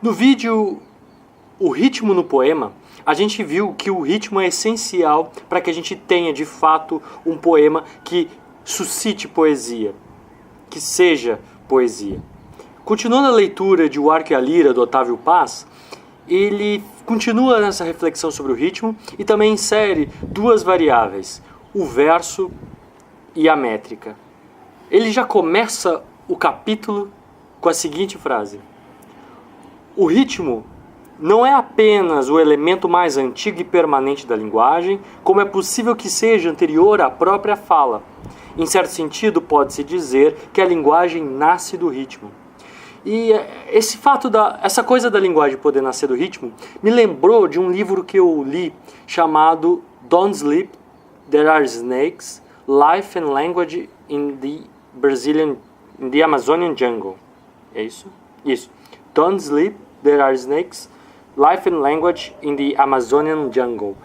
No vídeo O Ritmo no Poema, a gente viu que o ritmo é essencial para que a gente tenha, de fato, um poema que suscite poesia, que seja poesia. Continuando a leitura de O Arco e a Lira, do Otávio Paz, ele continua nessa reflexão sobre o ritmo e também insere duas variáveis, o verso e a métrica. Ele já começa o capítulo com a seguinte frase: o ritmo não é apenas o elemento mais antigo e permanente da linguagem, como é possível que seja anterior à própria fala. Em certo sentido, pode-se dizer que a linguagem nasce do ritmo. E essa coisa da linguagem poder nascer do ritmo me lembrou de um livro que eu li chamado Don't Sleep, There Are Snakes, Life and Language in the Amazonian Jungle. É isso? Isso. Don't Sleep, There Are Snakes, Life and Language in the Amazonian Jungle.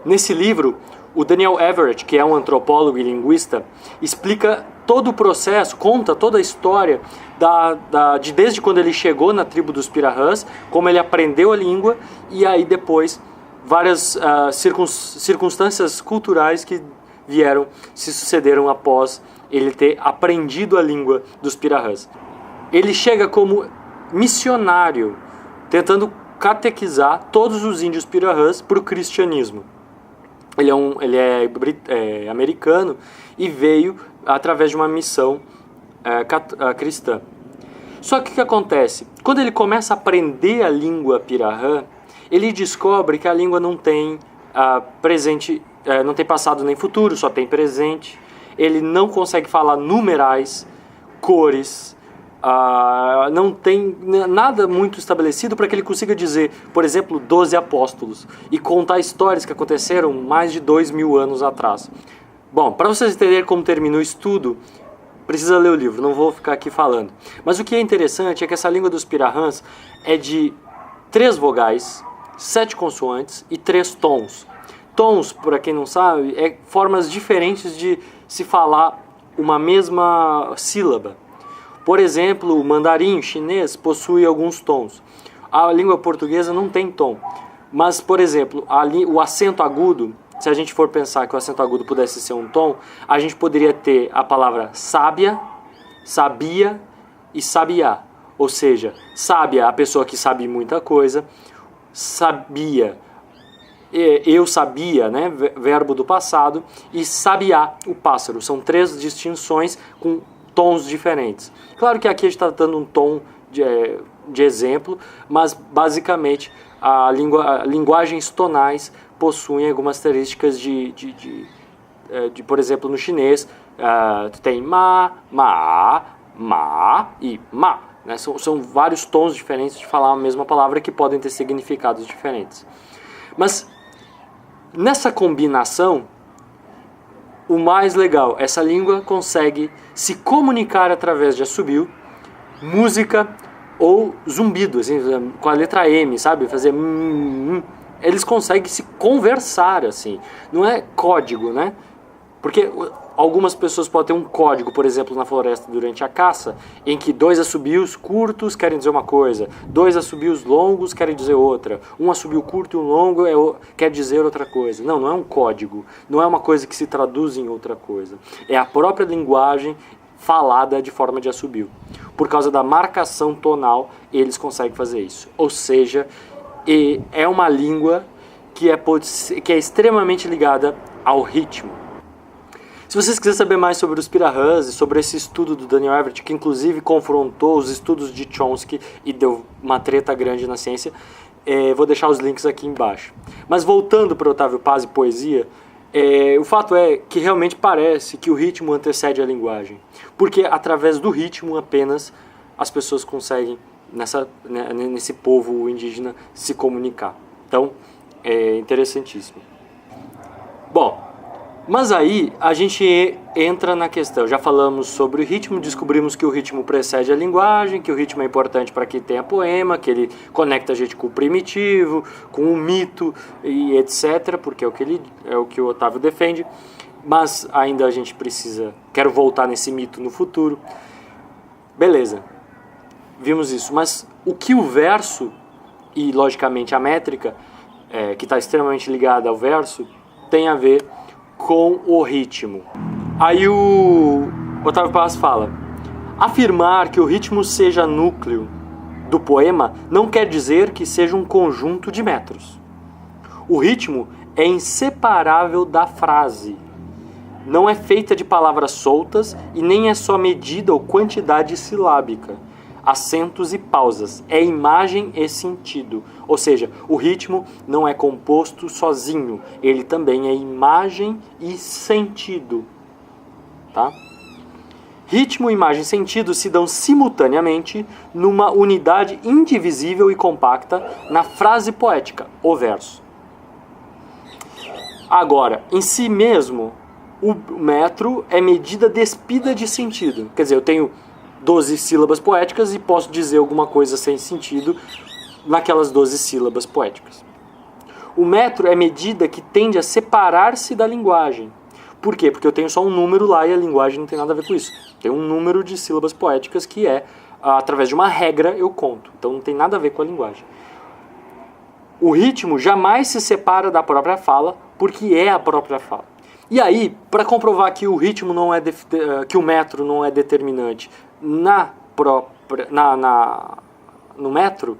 Nesse livro, o Daniel Everett, que é um antropólogo e linguista, explica todo o processo, conta toda a história de desde quando ele chegou na tribo dos Pirahãs, como ele aprendeu a língua e aí depois várias circunstâncias culturais que se sucederam após ele ter aprendido a língua dos Pirahãs. Ele chega como missionário, tentando catequizar todos os índios Pirahãs para o cristianismo. Ele é americano e veio através de uma missão cristã. Só que o que acontece? Quando ele começa a aprender a língua Pirahã, ele descobre que a língua não tem não tem passado nem futuro, só tem presente. Ele não consegue falar numerais, cores, não tem nada muito estabelecido para que ele consiga dizer, por exemplo, 12 apóstolos e contar histórias que aconteceram mais de 2000 anos atrás. Bom, para vocês entenderem como termina o estudo, precisa ler o livro, não vou ficar aqui falando. Mas o que é interessante é que essa língua dos Pirahãs é de 3 vogais, 7 consoantes e 3 tons. Tons, para quem não sabe, é formas diferentes de se falar uma mesma sílaba. Por exemplo, o mandarim chinês possui alguns tons. A língua portuguesa não tem tom. Mas, por exemplo, o acento agudo, se a gente for pensar que o acento agudo pudesse ser um tom, a gente poderia ter a palavra sábia, sabia e sabiá. Ou seja, sábia, a pessoa que sabe muita coisa, sabia, eu sabia, né, verbo do passado, e sabiá, o pássaro. São 3 distinções com tons diferentes. Claro que aqui a gente está dando um tom de exemplo, mas basicamente linguagens tonais possuem algumas características por exemplo, no chinês tem ma, e ma, né? São vários tons diferentes de falar a mesma palavra que podem ter significados diferentes. Mas nessa combinação, o mais legal, essa língua consegue se comunicar através de assobio, música ou zumbido, assim, com a letra M, sabe? Fazer eles conseguem se conversar, assim. Não é código, né? Porque algumas pessoas podem ter um código, por exemplo, na floresta durante a caça, em que 2 assobios curtos querem dizer uma coisa, 2 assobios longos querem dizer outra, um assobio curto e um longo quer dizer outra coisa. Não é um código, não é uma coisa que se traduz em outra coisa. É a própria linguagem falada de forma de assobio. Por causa da marcação tonal, eles conseguem fazer isso. Ou seja, é uma língua que é extremamente ligada ao ritmo. Se vocês quiserem saber mais sobre os Pirahãs e sobre esse estudo do Daniel Everett, que inclusive confrontou os estudos de Chomsky e deu uma treta grande na ciência, vou deixar os links aqui embaixo. Mas voltando para Otávio Paz e poesia, o fato é que realmente parece que o ritmo antecede a linguagem, porque através do ritmo apenas as pessoas conseguem, nesse povo indígena, se comunicar. Então, é interessantíssimo. Bom, mas aí a gente entra na questão. Já falamos sobre o ritmo, descobrimos que o ritmo precede a linguagem, que o ritmo é importante para que tenha poema, que ele conecta a gente com o primitivo, com o mito e etc, porque é o que o Otávio defende. Mas ainda a gente quero voltar nesse mito no futuro. Beleza, vimos isso. Mas o que o verso e logicamente a métrica, que está extremamente ligada ao verso, tem a ver com o ritmo. Aí o Otávio Paz fala: afirmar que o ritmo seja núcleo do poema não quer dizer que seja um conjunto de metros. O ritmo é inseparável da frase. Não é feita de palavras soltas e nem é só medida ou quantidade silábica, acentos e pausas. É imagem e sentido. Ou seja, o ritmo não é composto sozinho, ele também é imagem e sentido. Tá? Ritmo, imagem e sentido se dão simultaneamente numa unidade indivisível e compacta na frase poética, o verso. Agora, em si mesmo, o metro é medida despida de sentido. Quer dizer, eu tenho 12 sílabas poéticas e posso dizer alguma coisa sem sentido naquelas 12 sílabas poéticas. O metro é medida que tende a separar-se da linguagem. Por quê? Porque eu tenho só um número lá e a linguagem não tem nada a ver com isso. Tem um número de sílabas poéticas que através de uma regra, eu conto. Então não tem nada a ver com a linguagem. O ritmo jamais se separa da própria fala, porque é a própria fala. E aí, para comprovar que o ritmo não é que o metro não é determinante no metro,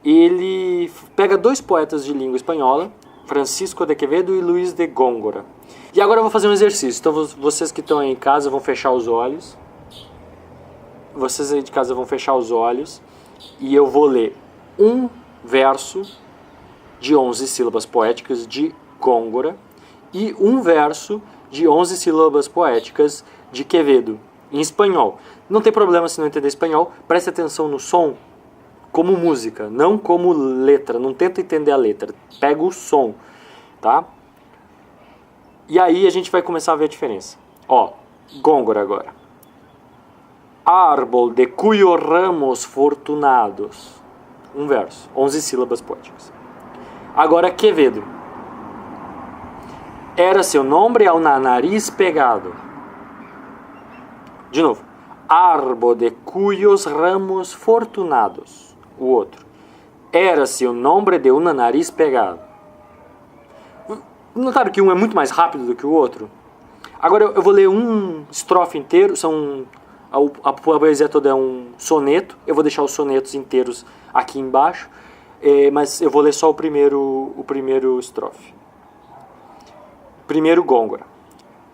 ele pega dois poetas de língua espanhola, Francisco de Quevedo e Luís de Góngora. E agora eu vou fazer um exercício. Então vocês que estão aí em casa vão fechar os olhos. Vocês aí de casa vão fechar os olhos e eu vou ler um verso de 11 sílabas poéticas de Góngora e um verso de 11 sílabas poéticas de Quevedo, em espanhol. Não tem problema se não entender espanhol, preste atenção no som como música, não como letra. Não tenta entender a letra, pega o som, tá? E aí a gente vai começar a ver a diferença. Ó, Góngora agora. Árbol de cuyos ramos fortunados. Um verso, 11 sílabas poéticas. Agora Quevedo. Era seu nome ao nariz pegado. De novo. Árbol de cuyos ramos fortunados. O outro. Era-se o nome de um nariz pegado. Notaram que um é muito mais rápido do que o outro? Agora eu vou ler um estrofe inteiro. A poesia toda é um soneto. Eu vou deixar os sonetos inteiros aqui embaixo. Mas eu vou ler só o primeiro estrofe. Primeiro Góngora.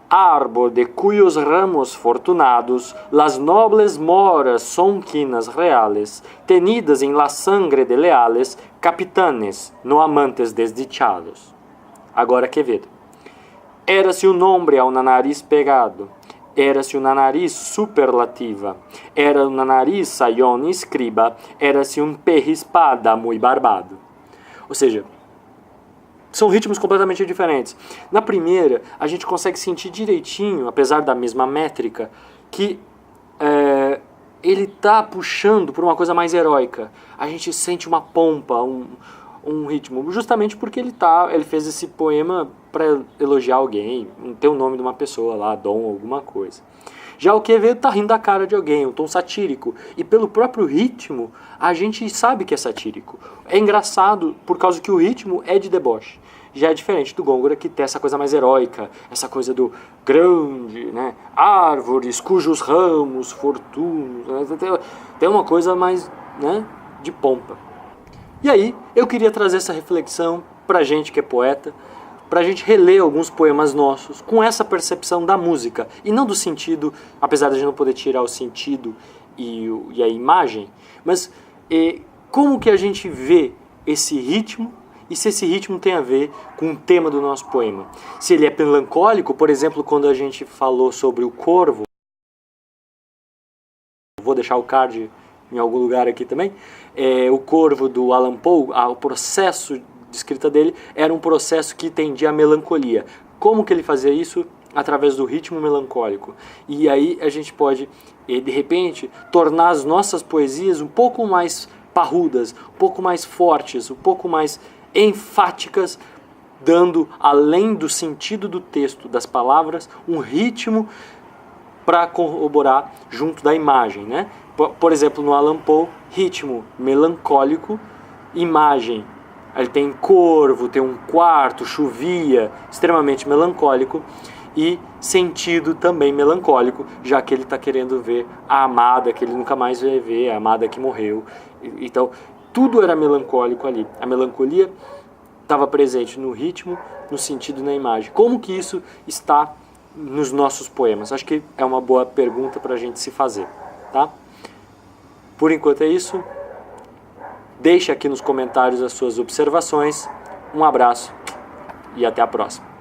Árbol de cuyos ramos fortunados las nobles moras son quinas reales, tenidas en la sangre de leales capitanes, no amantes desdichados. Agora Quevedo. Era-se um nome ao nariz pegado, era-se uma nariz superlativa, era uma nariz saion escriba, era-se um perrispada muito barbado. Ou seja, são ritmos completamente diferentes. Na primeira, a gente consegue sentir direitinho, apesar da mesma métrica, que ele está puxando por uma coisa mais heróica. A gente sente uma pompa, um ritmo, justamente porque ele fez esse poema para elogiar alguém, tem o nome de uma pessoa lá, Dom, alguma coisa. Já o Quevedo está rindo da cara de alguém, um tom satírico, e pelo próprio ritmo, a gente sabe que é satírico. É engraçado por causa que o ritmo é de deboche. Já é diferente do Góngora, que tem essa coisa mais heróica, essa coisa do grande, né? Árvores cujos ramos fortunos, né? Tem uma coisa mais, né, de pompa. E aí, eu queria trazer essa reflexão pra gente que é poeta, pra gente reler alguns poemas nossos com essa percepção da música, e não do sentido, apesar de a gente não poder tirar o sentido e a imagem, mas como que a gente vê esse ritmo e se esse ritmo tem a ver com o tema do nosso poema. Se ele é melancólico, por exemplo, quando a gente falou sobre o Corvo, vou deixar o card em algum lugar aqui também, o Corvo do Allan Poe, o processo de escrita dele era um processo que tendia à melancolia. Como que ele fazia isso? Através do ritmo melancólico. E aí a gente pode, de repente, tornar as nossas poesias um pouco mais parrudas, um pouco mais fortes, um pouco mais enfáticas, dando, além do sentido do texto, das palavras, um ritmo para corroborar junto da imagem, né? Por exemplo, no Allan Poe, ritmo melancólico imagem. Ele tem corvo, tem um quarto, chovia, extremamente melancólico, e sentido também melancólico, já que ele está querendo ver a amada que ele nunca mais vai ver, a amada que morreu. Então, tudo era melancólico ali. A melancolia estava presente no ritmo, no sentido e na imagem. Como que isso está nos nossos poemas? Acho que é uma boa pergunta para a gente se fazer, tá? Por enquanto é isso. Deixe aqui nos comentários as suas observações. Um abraço e até a próxima.